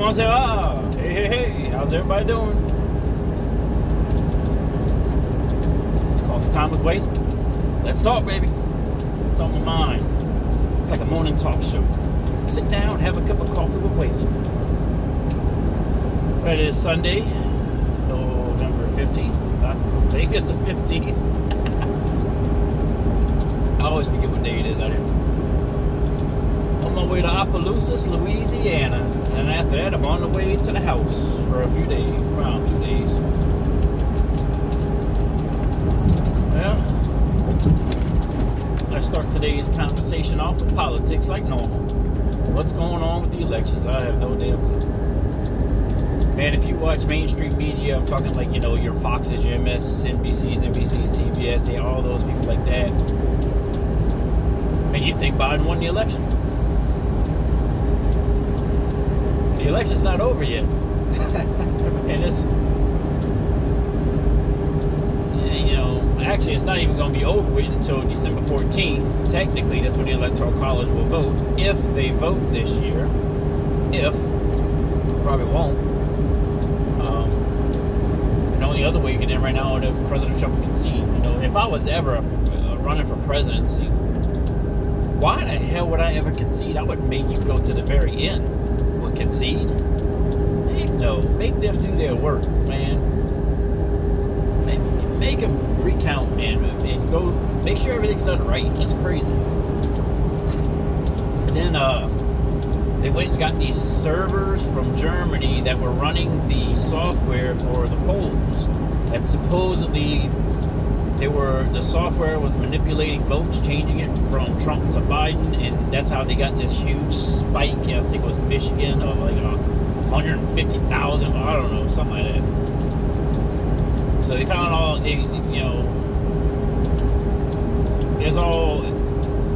Bonsoir. Hey, how's everybody doing? It's coffee time with Waylon. Let's talk, baby. What's on my mind? It's like a morning talk show. Sit down, have a cup of coffee with Waylon. It is Sunday, November 15th. I think it's the 15th. I always forget what day it is out here. On my way to Opelousas, Louisiana. And after that, I'm on the way to the house for a few days, around 2 days. Well, let's start today's conversation off with politics like normal. What's going on with the elections? I have no damn clue. Man, if you watch mainstream media, I'm talking like, your Foxes, your MSNBCs, NBCs, CBS, all those people like that. And you think Biden won the election. The election's not over yet. And it's, actually it's not even going to be over with until December 14th. Technically, that's when the Electoral College will vote. If they vote this year. Probably won't. And the only other way you get in right now is if President Trump concede. If I was ever running for presidency, why the hell would I ever concede? I would make you go to the very end. Concede? No. Make them do their work, man. Make them recount, man, and go make sure everything's done right. That's crazy. And then they went and got these servers from Germany that were running the software for the polls. That supposedly the software was manipulating votes, changing it from Trump to Biden, and that's how they got this huge spike. I think it was Michigan of like 150,000. I don't know, something like that. So they found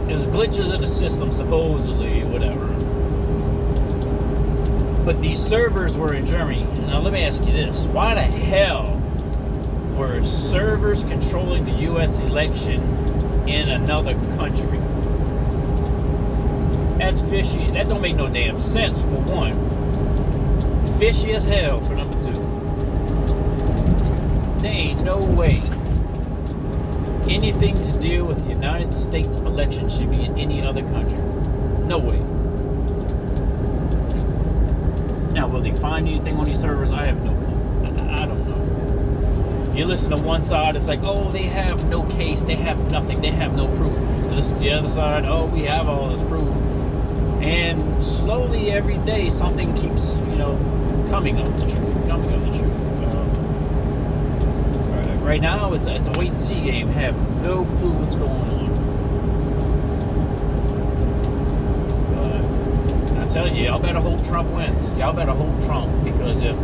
there's glitches in the system, supposedly, whatever. But these servers were in Germany. Now let me ask you this: why the hell were servers controlling the U.S. election in another country? That's fishy. That don't make no damn sense, for one. Fishy as hell, for number two. There ain't no way anything to do with the United States election should be in any other country. No way. Now, will they find anything on these servers? I have no clue. I don't know. You listen to one side, it's like, oh, they have no case, they have nothing, they have no proof. You listen to the other side, oh, we have all this proof. And slowly every day something keeps, coming of the truth. Right now it's a wait and see game. Have no clue what's going on. I tell you, y'all better hope Trump wins. Y'all better hope Trump, because if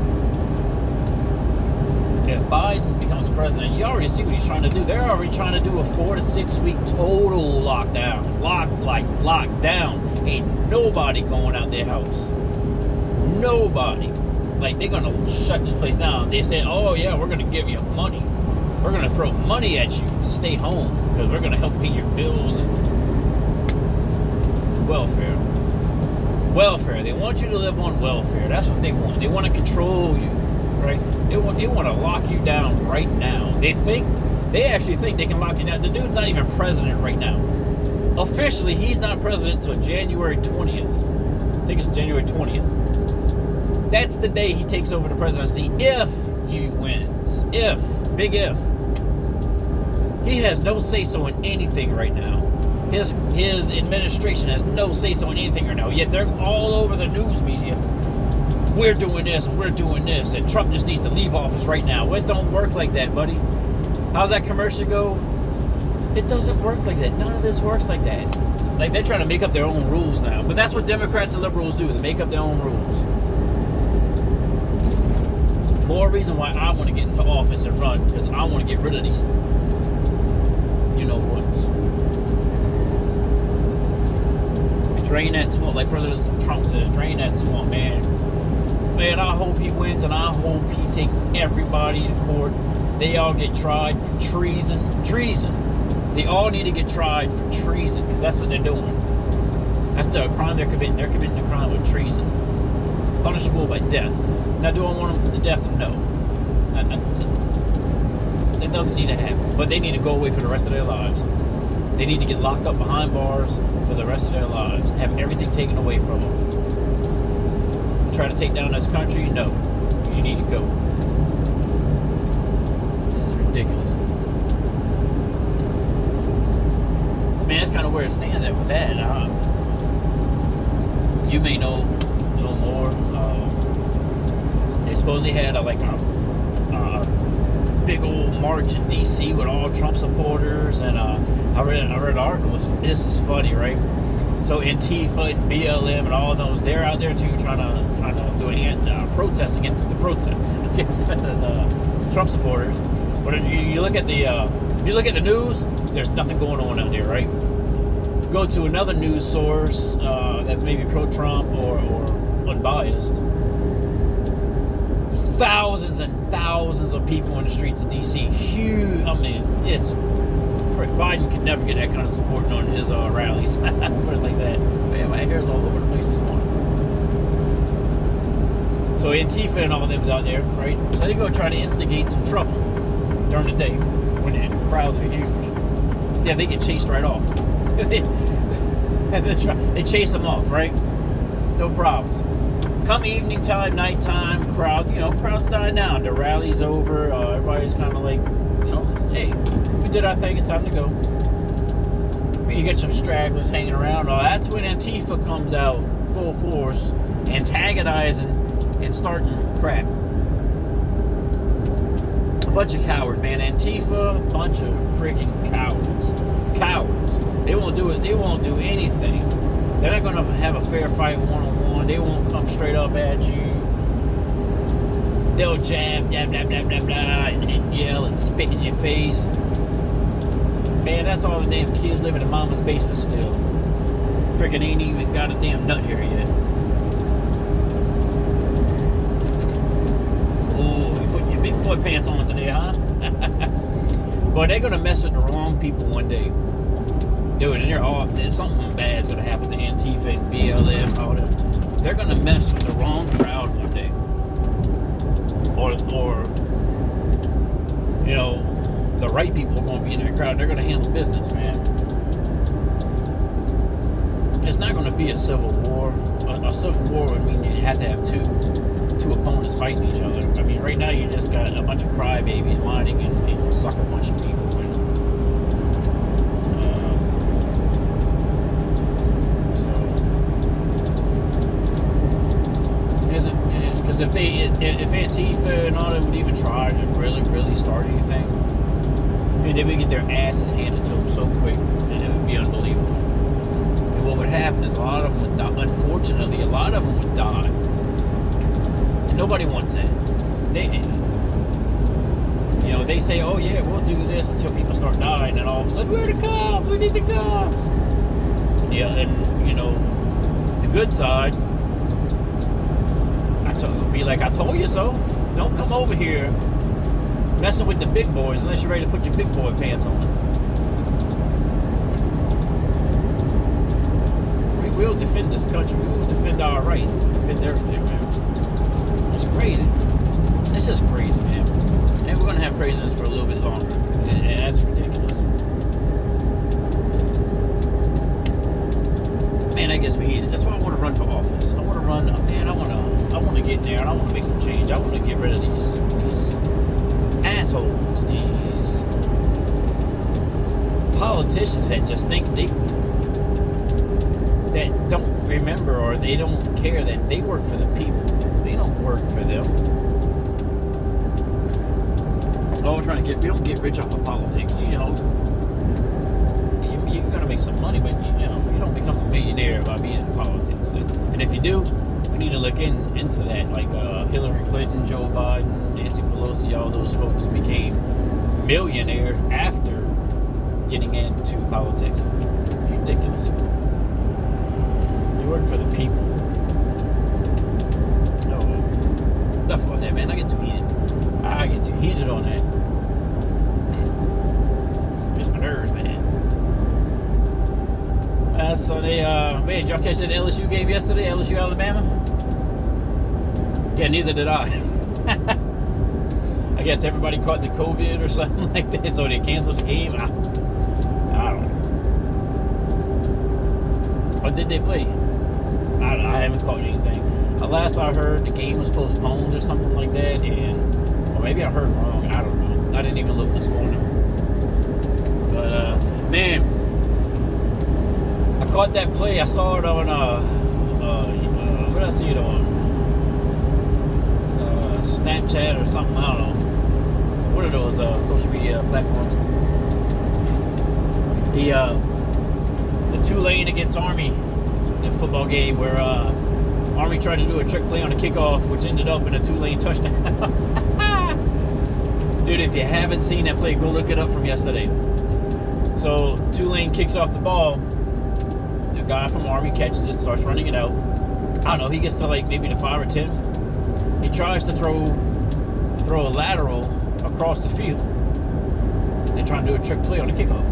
Biden becomes president, you already see what he's trying to do. They're already trying to do a 4 to 6 week total lockdown. Locked down. Ain't nobody going out their house. Nobody. Like, they're gonna shut this place down. They said, oh yeah, we're gonna give you money. We're gonna throw money at you to stay home, because we're gonna help pay your bills and welfare. They want you to live on welfare. That's what they want. They want to control you, right? They want to lock you down right now. They actually think they can lock you down. The dude's not even president right now. Officially, he's not president until January 20th. I think it's January 20th. That's the day he takes over the presidency, if he wins. Big if. He has no say-so in anything right now. His administration has no say-so in anything right now. Yet they're all over the news media. We're doing this and we're doing this, and Trump just needs to leave office right now. Well, it don't work like that, buddy. How's that commercial go? It doesn't work like that. None of this works like that. Like, they're trying to make up their own rules now. But that's what Democrats and liberals do. They make up their own rules. More reason why I want to get into office and run, because I want to get rid of these drain that swamp, like President Trump says, drain that swamp, man. Man, I hope he wins, and I hope he takes everybody to court. They all get tried for treason. They all need to get tried for treason, because that's what they're doing. That's the crime they're committing. They're committing a crime of treason. punishable by death. Now, do I want them to the death? No. It doesn't need to happen. But they need to go away for the rest of their lives. They need to get locked up behind bars for the rest of their lives. Have everything taken away from them. Try to take down this country? No. You need to go. It's ridiculous. So, man, that's kind of where it stands at with that. You may know more. They supposedly had a big old march in D.C. with all Trump supporters, and I read an article. This is funny, right? So Antifa and BLM and all of those, they're out there too, trying to do a protest against the Trump supporters. But if you look at the news, there's nothing going on out there, right? Go to another news source that's maybe pro-Trump or unbiased. Thousands and thousands of people in the streets of D.C. Huge. I mean, Biden could never get that kind of support on his rallies. Put it like that. Man, my hair's all over the place this morning. So Antifa and all of them's out there, right? So they go try to instigate some trouble during the day when the crowds are huge. Yeah, they get chased right off. They chase them off, right? No problems. Come evening time, nighttime, crowd's dying down. The rally's over. Everybody's kind of like, hey, we did our thing. It's time to go. You get some stragglers hanging around. That's when Antifa comes out full force, antagonizing and starting crap. A bunch of cowards, man. Antifa, a bunch of freaking cowards. Cowards. They won't do it. They won't do anything. They're not going to have a fair fight one-on-one. They won't come straight up at you. They'll jab, blah, blah, blah, blah, blah, and yell and spit in your face. Man, that's all the damn kids living in mama's basement still. Freaking ain't even got a damn nut here yet. Oh, you put your big boy pants on today, huh? Boy, they're going to mess with the wrong people one day. Dude, and something bad's going to happen to Antifa and BLM, all them. They're going to mess with the wrong crowd one day. Or the right people are going to be in that crowd. They're going to handle business, man. It's not going to be a civil war. A civil war would mean you have to have two opponents fighting each other. I mean, right now you just got a bunch of crybabies whining and suck a bunch of people. Because if Antifa and all them would even try to really start anything, they would get their asses handed to them so quick, and it would be unbelievable. And what would happen is a lot of them would die. Unfortunately, a lot of them would die, and nobody wants that. They say, "Oh yeah, we'll do this," until people start dying, and all of a sudden, "Where are the cops? We need the cops." Yeah, and the good side. Be like, I told you so. Don't come over here messing with the big boys unless you're ready to put your big boy pants on. We will defend this country. We will defend our right. Defend everything, man. It's crazy. It's just crazy, man. And we're going to have craziness for a little bit longer. And that's ridiculous. Man, that gets me heated. That's why I want to run for office. I want to run, man, I want to get there and I want to make some change. I want to get rid of these assholes, these politicians that just think that don't remember or they don't care that they work for the people. They don't work for them. We don't get rich off of politics, You're gonna make some money, but you don't become a millionaire by being in politics. And if you do, we need to look into that. Like Hillary Clinton, Joe Biden, Nancy Pelosi, all those folks became millionaires after getting into politics. It's ridiculous. You work for the people. Oh, enough about that, man. I get too heated on that. Just my nerves, man. So man, did y'all catch that LSU game yesterday? LSU, Alabama? Yeah, neither did I. I guess everybody caught the COVID or something like that, so they canceled the game. I don't know. Or did they play? I haven't caught anything. Last I heard, the game was postponed or something like that, or maybe I heard wrong. I don't know. I didn't even look this morning. But man, I caught that play. I saw it on what did I see it on? Snapchat or something. I don't know. What are those social media platforms? The Tulane against Army, the football game where Army tried to do a trick play on a kickoff, which ended up in a Tulane touchdown. Dude, if you haven't seen that play, go look it up from yesterday. So Tulane kicks off the ball. The guy from Army catches it, starts running it out. I don't know. He gets to like maybe the 5 or 10. He tries to throw a lateral across the field. They're trying to do a trick play on the kickoff.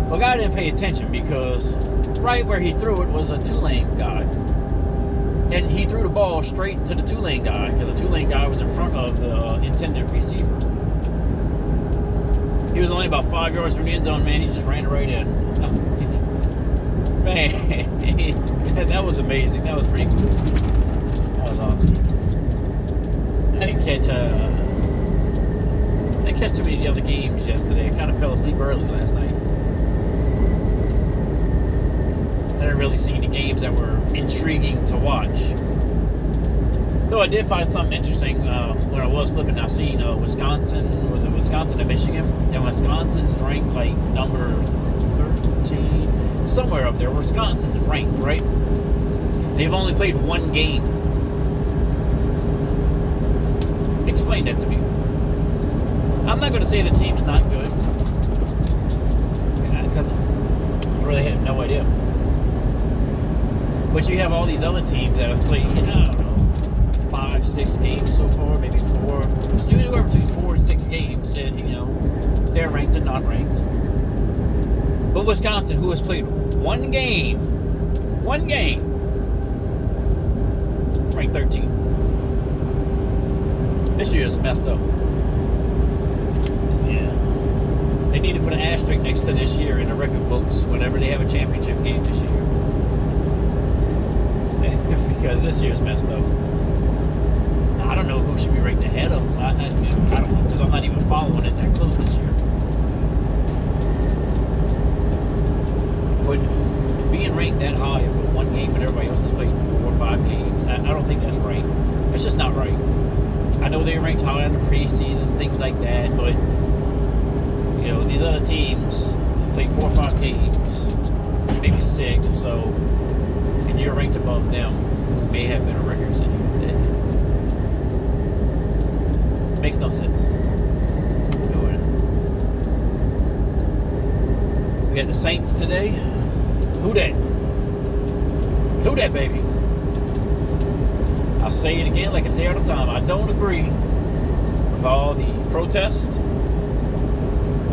Well, guy didn't pay attention because right where he threw it was a Tulane guy. And he threw the ball straight to the Tulane guy because the Tulane guy was in front of the intended receiver. He was only about 5 yards from the end zone, man. He just ran it right in. Man, that was amazing. That was pretty cool. That was awesome. I didn't catch too many of the other games yesterday. I kind of fell asleep early last night. I didn't really see any games that were intriguing to watch. Though I did find something interesting when I was flipping. I seen Wisconsin. Was it Wisconsin and Michigan? And Wisconsin's ranked like number 13, somewhere up there. Wisconsin's ranked, right? They've only played one game. Explain that to me. I'm not going to say the team's not good, because I really have no idea. But you have all these other teams that have played, I don't know, 5, 6 games so far, maybe 4, anywhere between 4 and 6 games, and they're ranked and not ranked. But Wisconsin, who has played one game, ranked 13. This year is messed up. Yeah. They need to put an asterisk next to this year in the record books whenever they have a championship game this year. Because this year's messed up. I don't know who should be ranked ahead of them. I don't know, because I'm not even following it that close this year. But being ranked that high for one game, but everybody else has played 4 or 5 games, I don't think that's right. It's just not right. I know they ranked high in the preseason, things like that, but these other teams played 4 or 5 games, maybe 6, so, and you're ranked above them, who may have better records than you. It makes no sense. We got the Saints today. Who that? Who that, baby? I'll say it again like I say all the time. I don't agree with all the protests,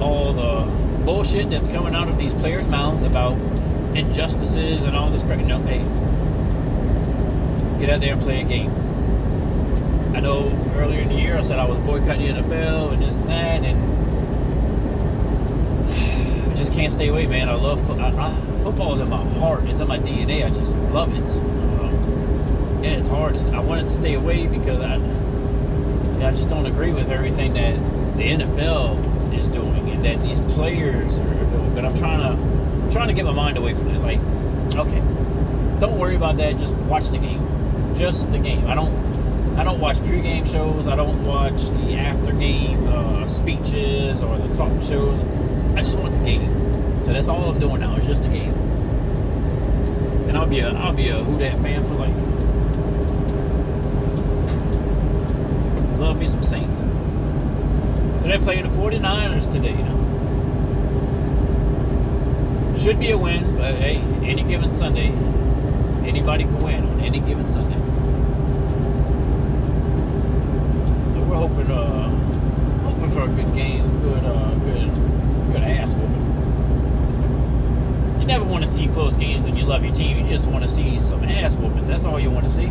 all the bullshit that's coming out of these players' mouths about injustices and all this crap. No, hey, get out there and play a game. I know earlier in the year I said I was boycotting the NFL and this and that, and I just can't stay away, man. I love football is in my heart. It's in my DNA. I just love it. Yeah, it's hard. I wanted to stay away because I just don't agree with everything that the NFL is doing and that these players are doing. But I'm trying to get my mind away from it. Like, okay, don't worry about that. Just watch the game. Just the game. I don't watch pregame shows. I don't watch the after game speeches or the talk shows. I just want the game. So that's all I'm doing now. Is just a game. And I'll be a Who Dat fan for life. Love me some Saints. So they're playing the 49ers today, Should be a win, but hey, any given Sunday, anybody can win on any given Sunday. So we're hoping for a good game, good ass whooping. You never want to see close games when you love your team. You just want to see some ass whooping. That's all you want to see.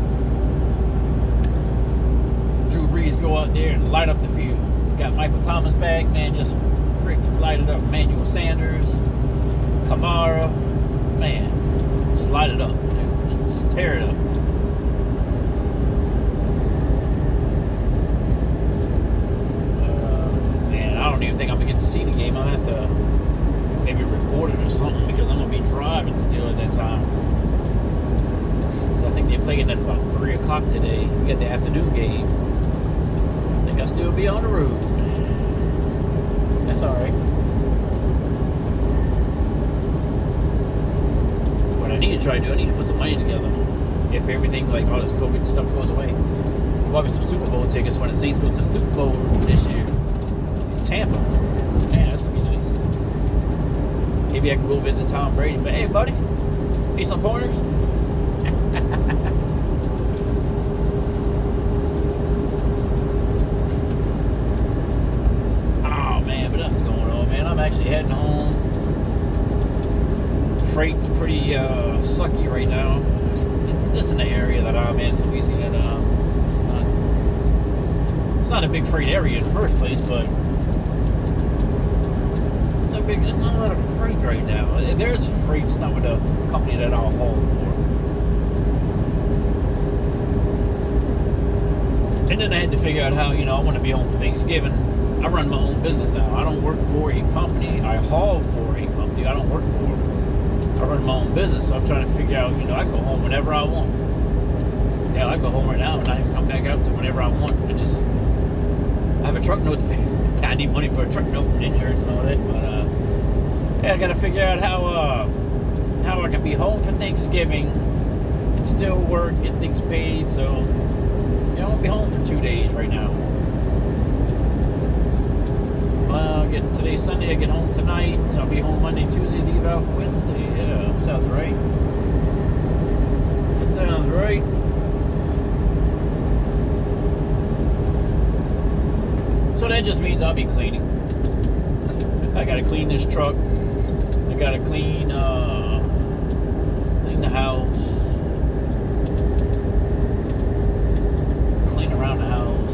Drew Brees go out there and light up the field. Got Michael Thomas back, man, just freaking light it up. Emmanuel Sanders, Kamara, man, just light it up. Just tear it up. Man, I don't even think I'm gonna get to see the game. I'll have to maybe record it or something because I'm gonna be driving still at that time. So I think they're playing at about 3 o'clock today. We got the afternoon game. I think I'll still be on the road. That's alright. What I need to try to do, I need to put some money together. If everything, like all this COVID stuff goes away. Buy me some Super Bowl tickets when the Saints go to the Super Bowl this year. In Tampa. Man, that's gonna be nice. Maybe I can go visit Tom Brady. But hey, buddy, need some pointers? I'm actually heading home. Freight's pretty sucky right now. Just in the area that I'm in, Louisiana. It's not a big freight area in the first place, but there's not a lot of freight right now. There's freight, it's not with a company that I'll haul for. And then I had to figure out how, I want to be home for Thanksgiving. I run my own business now. I don't work for a company. I haul for a company. I don't work for it. I run my own business, so I'm trying to figure out, I can go home whenever I want. Yeah, I go home right now and not even come back out to whenever I want. I have a truck note to pay. I need money for a truck note and insurance and all that. But yeah, I got to figure out how I can be home for Thanksgiving and still work, get things paid. So, I'll be home for 2 days right now. Today's Sunday, I get home tonight, so I'll be home Monday, Tuesday, leave out Wednesday. Yeah, sounds right. That sounds right. So that just means I'll be cleaning. I gotta clean this truck. I gotta clean the house. Clean around the house.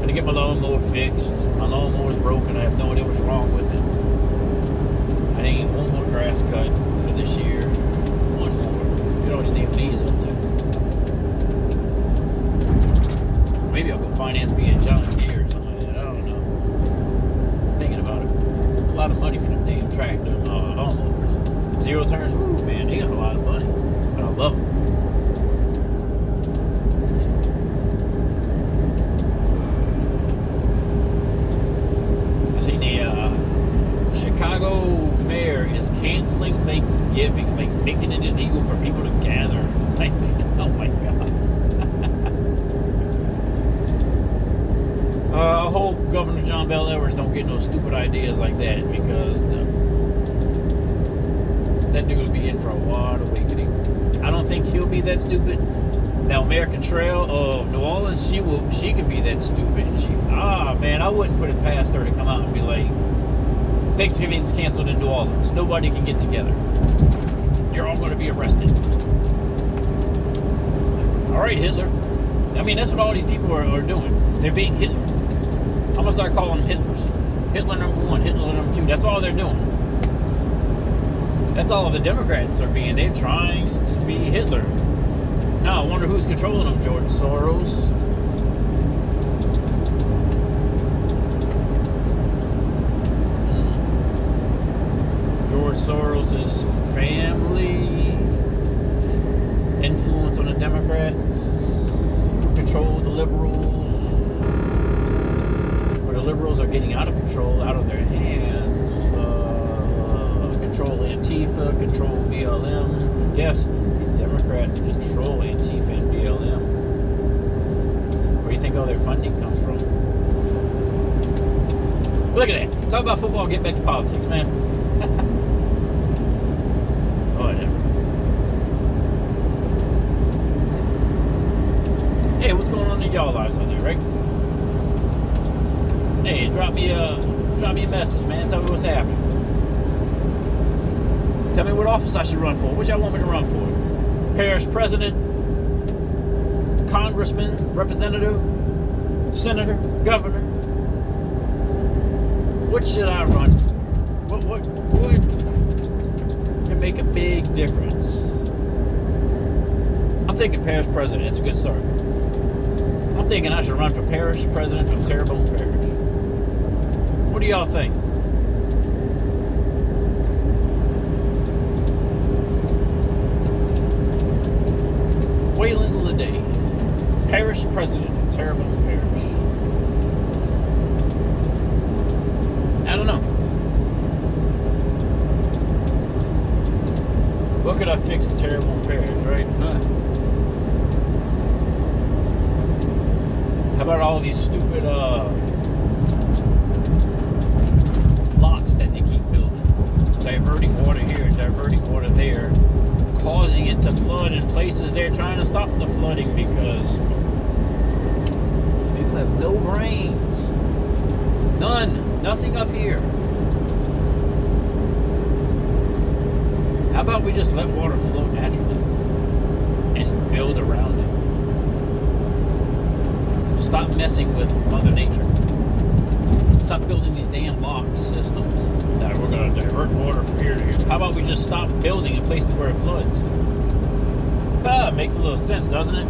Gotta get my lawnmower fixed. My lawnmower's broken. I have no idea what's wrong with it. I need one more grass cut for this year. One more. Get all these damn leaves up too. Maybe I'll go finance me a John Deere or something like that. I don't know. Thinking about it. It's a lot of money for them damn tractor lawnmowers. Zero turns. Woo, man, they got a lot of money. But I love them. Chicago mayor is canceling Thanksgiving, like making it illegal for people to gather. Like, oh my god. I hope Governor John Bel Edwards don't get no stupid ideas like that, because that dude will be in for a wide awakening. I don't think he'll be that stupid. Now, Mayor Cantrell of New Orleans, she could be that stupid. Man, I wouldn't put it past her to come out and be like, Thanksgiving is canceled in New Orleans. Nobody can get together. You're all going to be arrested. All right, Hitler. I mean, that's what all these people are doing. They're being Hitler. I'm going to start calling them Hitlers. Hitler number 1, Hitler number 2. That's all they're doing. That's all the Democrats are being. They're trying to be Hitler. Now, I wonder who's controlling them, George Soros. George Soros' family, influence on the Democrats, who control the liberals, where the liberals are getting out of control, out of their hands, control Antifa, control BLM. Yes, the Democrats control Antifa and BLM. Where do you think all their funding comes from? Look at that. Talk about football, get back to politics, man. Whatever. Hey, what's going on in y'all lives out there, right? Hey, drop me a message, man. Tell me what's happening. Tell me what office I should run for. What y'all want me to run for? Parish president, congressman, representative, senator, governor. What should I run? What can make a big difference? I'm thinking parish president. It's a good start. I'm thinking I should run for parish president of Terrebonne Parish. What do y'all think? Waylon parish president of Terrebonne Parish. I don't know. What could I fix in Terrebonne Parish, right? How about all these stupid locks that they keep building? Diverting water here, diverting water there, causing it to flood in places they're trying to stop the flooding because these people have no brains. None. Nothing up here. How about we just let water flow naturally and build around it? Stop messing with Mother Nature. Stop building these damn lock systems that we're going to divert water from here to here. How about we just stop building in places where it floods? It makes a little sense, doesn't it?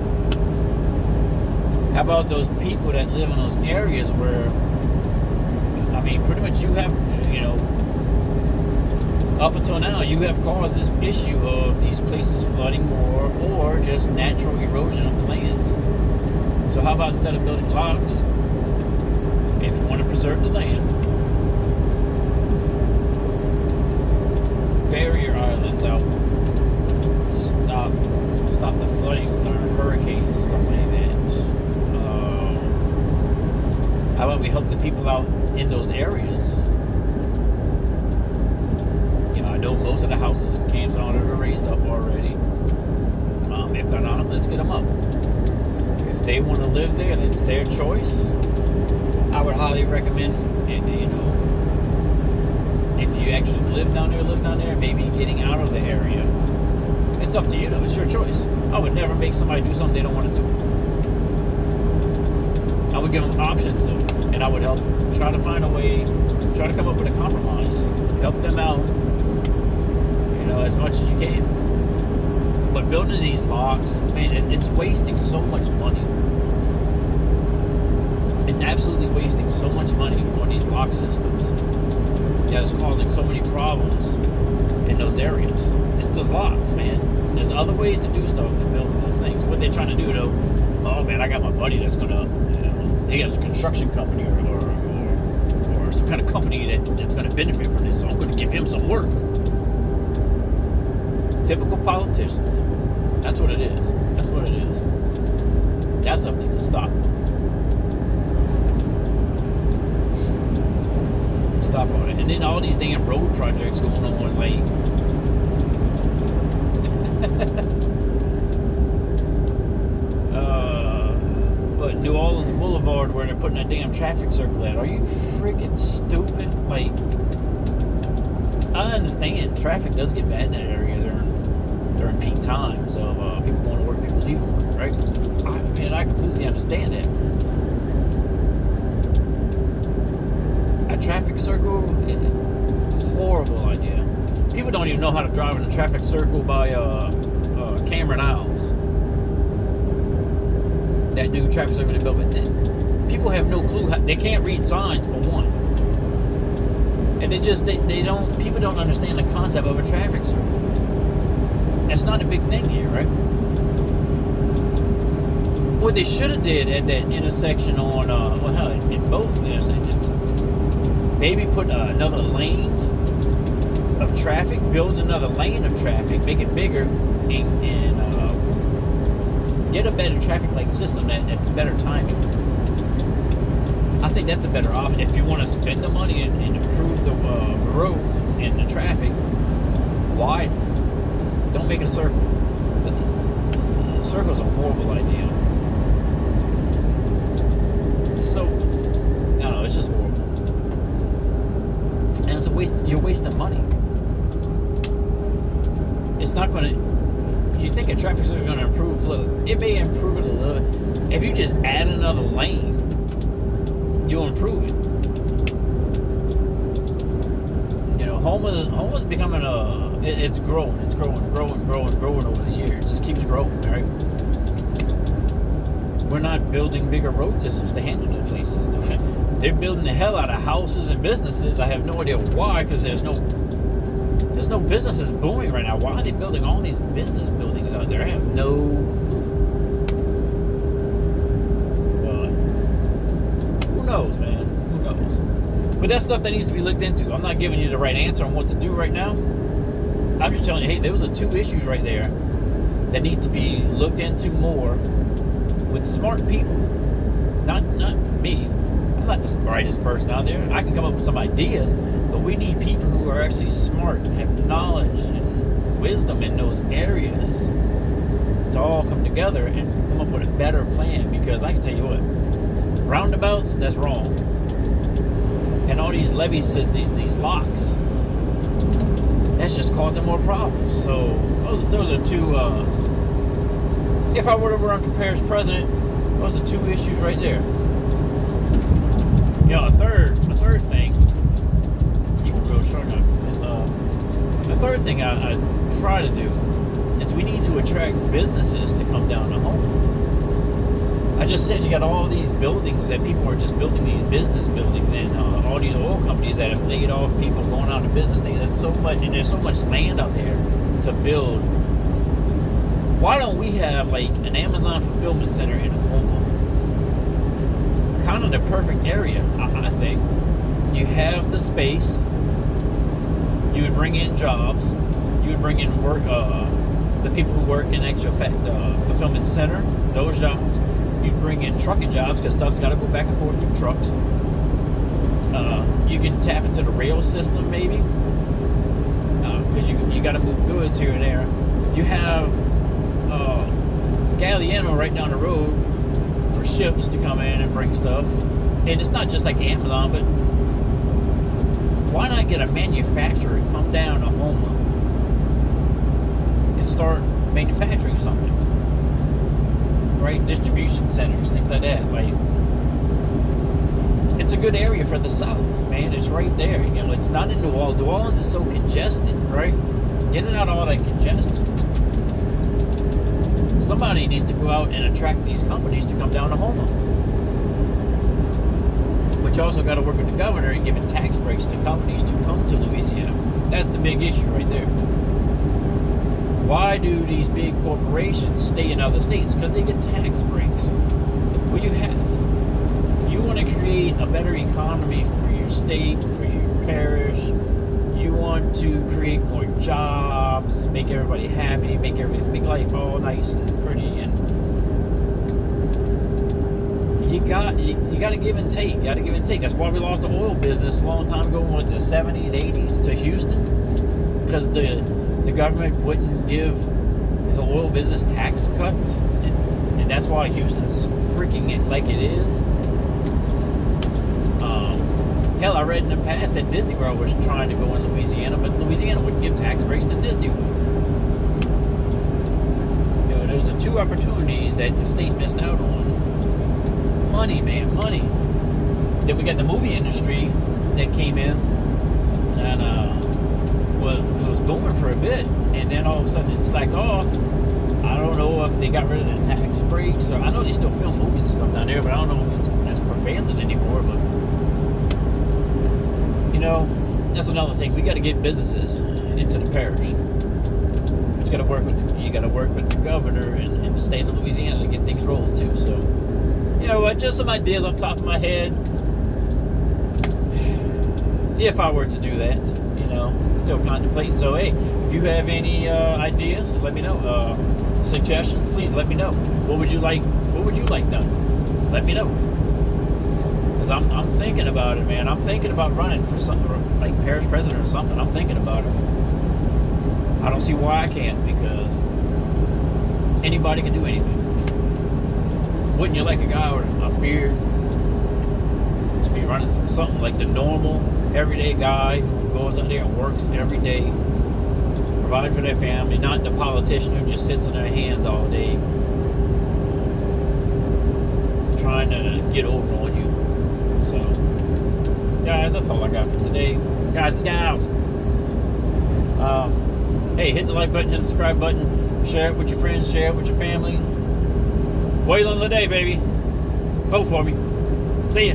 How about those people that live in those areas where, I mean, pretty much you have, up until now, you have caused this issue of these places flooding more or just natural erosion of the land. So how about instead of building locks, if you want to preserve the land, barrier islands out to stop the flooding from hurricanes and stuff like that. How about we help the people out in those areas? I know most of the houses and camps and all that are raised up already. If they're not, let's get them up. If they want to live there, that's their choice. I would highly recommend, if you actually live down there, maybe getting out of the area. It's up to you, though. It's your choice. I would never make somebody do something they don't want to do. I would give them options, though, and I would help try to find a way, try to come up with a compromise, help them out, as much as you can. But building these locks, man, it's wasting so much money. It's absolutely wasting so much money on these lock systems. That is causing so many problems in those areas. It's those locks, man. There's other ways to do stuff than building those things. What they're trying to do, though, oh man, I got my buddy that's gonna, he has a construction company or some kind of company that's gonna benefit from this, so I'm gonna give him some work. Typical politicians. That's what it is. That's what it is. That stuff needs to stop. Stop on it. And then all these damn road projects going on, like but New Orleans Boulevard, where they're putting a damn traffic circle at. Are you freaking stupid? Like, I understand traffic does get bad in that area during peak times of people going to work, people leaving work, right? I completely understand that. A traffic circle, horrible idea. People don't even know how to drive in a traffic circle by Cameron Isles. That new traffic circle they built, but people have no clue. They can't read signs, for one. And people don't understand the concept of a traffic circle. That's not a big thing here, right? What they should have did at that intersection on, in both intersections, maybe put another lane of traffic, build another lane of traffic, make it bigger, and get a better traffic light system that's better timing. I think that's a better option. If you want to spend the money and improve the roads and the traffic, widen. Don't make a circle. A circle's a horrible idea. So, I don't know, it's just horrible. And it's a waste. You're wasting money. It's not going to. You think a traffic circle is going to improve flow? It may improve it a little bit. If you just add another lane, you'll improve it. You know, home is becoming it's growing over the years. It just keeps growing, right? We're not building bigger road systems to handle the places. They're building the hell out of houses and businesses. I have no idea why, because there's no businesses booming right now. Why are they building all these business buildings out there? I have no clue. But who knows, man? Who knows? But that's stuff that needs to be looked into. I'm not giving you the right answer on what to do right now. I'm just telling you, hey, those are two issues right there that need to be looked into more with smart people. Not me. I'm not the brightest person out there. I can come up with some ideas, but we need people who are actually smart, have knowledge and wisdom in those areas to all come together and come up with a better plan. Because I can tell you what, roundabouts, that's wrong. And all these levees, these locks, that's just causing more problems. So those are two. If I were to run for parish president, those are two issues right there. You know, a third thing. Keep it real short now. The third thing I try to do is we need to attract businesses to come down to home. I just said you got all these buildings that people are just building these business buildings, and all these oil companies that have laid off people going out of business. There's so much land out there to build. Why don't we have like an Amazon fulfillment center in Oklahoma? Kind of the perfect area, I think. You have the space. You would bring in jobs. You would bring in work. The people who work in actual fact fulfillment center, those jobs. You'd bring in trucking jobs because stuff's got to go back and forth through trucks. You can tap into the rail system maybe, because you got to move goods here and there. You have Galliano right down the road for ships to come in and bring stuff. And it's not just like Amazon, but why not get a manufacturer to come down to Houma and start manufacturing something? Right? Distribution centers, things like that. Like, it's a good area for the South, man. It's right there. You know, it's not in New Orleans. New Orleans is so congested, right? Get it out of all that congestion. Somebody needs to go out and attract these companies to come down to Houma. But you also got to work with the governor and giving tax breaks to companies to come to Louisiana. That's the big issue right there. Why do these big corporations stay in other states? Because they get tax breaks. Well, you want to create a better economy for your state, for your parish. You want to create more jobs, make everybody happy, make life all nice and pretty, and you got to give and take. You got to give and take. That's why we lost the oil business a long time ago, in the 70s, 80s to Houston, because the government wouldn't give the oil business tax cuts, and that's why Houston's freaking it like it is. Hell, I read in the past that Disney World was trying to go in Louisiana, but Louisiana wouldn't give tax breaks to Disney World. You know, those are two opportunities that the state missed out on. Money, man, money. Then we got the movie industry that came in, and it was booming for a bit, and then all of a sudden it slacked off. I don't know if they got rid of the tax breaks, or I know they still film movies and stuff down there, but I don't know if that's prevalent anymore. But you know, that's another thing. We got to get businesses into the parish. You got to work with the governor and the state of Louisiana to get things rolling too. So, you know what? Just some ideas off the top of my head. If I were to do that, you know, still contemplating. So, hey, if you have any ideas, let me know. Suggestions, please let me know. What would you like done? Let me know. Because I'm thinking about it, man. I'm thinking about running for something like parish president or something. I'm thinking about it. I don't see why I can't, because anybody can do anything. Wouldn't you like a guy with a beard to be running something like the normal, everyday guy who goes out there and works every day, provide for their family, not the politician who just sits on their hands all day trying to get over on you? So guys, that's all I got for today. Guys and gals. Hey, hit the like button, hit the subscribe button, share it with your friends, share it with your family. Waylon today, baby. Vote for me. See ya.